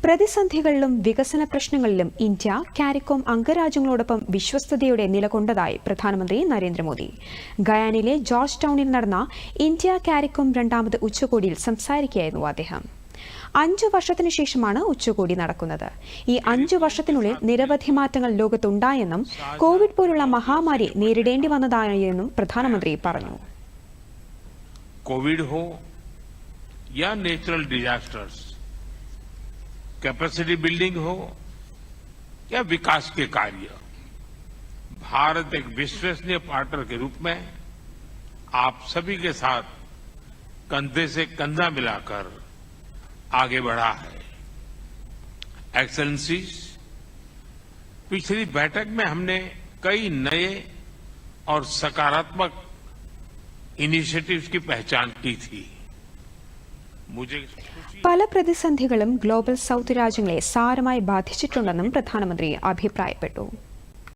പ്രതിസന്ധികളിലും വികസന പ്രശ്നങ്ങളിലും India CARICOM അംഗരാജ്യങ്ങളോടൊപ്പം വിശ്വസ്തയോടെ നിലകൊണ്ടതായി പ്രധാനമന്ത്രി നരേന്ദ്രമോദി. ഗയാനിലെ ജോർജ് ടൌണിൽ നടന്ന ഇന്ത്യ കാരിക്കോം രണ്ടാമത് ഉച്ചകോടിയിൽ സംസാരിക്കുകയായിരുന്നു അദ്ദേഹം. 5 വർഷത്തിനു ശേഷമാണ് ഉച്ചകോടി നടക്കുന്നത്. ഈ 5 വർഷത്തിനുള്ളിൽ നിരവധി മാറ്റങ്ങൾ ലോകത്തുണ്ടായെന്നും കോവിഡ് പോലുള്ള മഹാമാരി നേരിടേണ്ടി വന്നതായെന്നും പ്രധാനമന്ത്രി പറഞ്ഞു. कोविड हो या नेचुरल डिजास्टर्स, कैपेसिटी बिल्डिंग हो या विकास के कार्य, भारत एक विश्वसनीय पार्टनर के रूप में आप सभी के साथ कंधे से कंधा मिलाकर आगे बढ़ा है. एक्सेलेंसीज, पिछली बैठक में हमने कई नए और सकारात्मक इनिशिएटिव्स की पहचान की थी. പല പ്രതിസന്ധികളും ഗ്ലോബൽ സൗത്ത് രാജ്യങ്ങളെ സാരമായി ബാധിച്ചിട്ടുണ്ടെന്നും പ്രധാനമന്ത്രി അഭിപ്രായപ്പെട്ടു.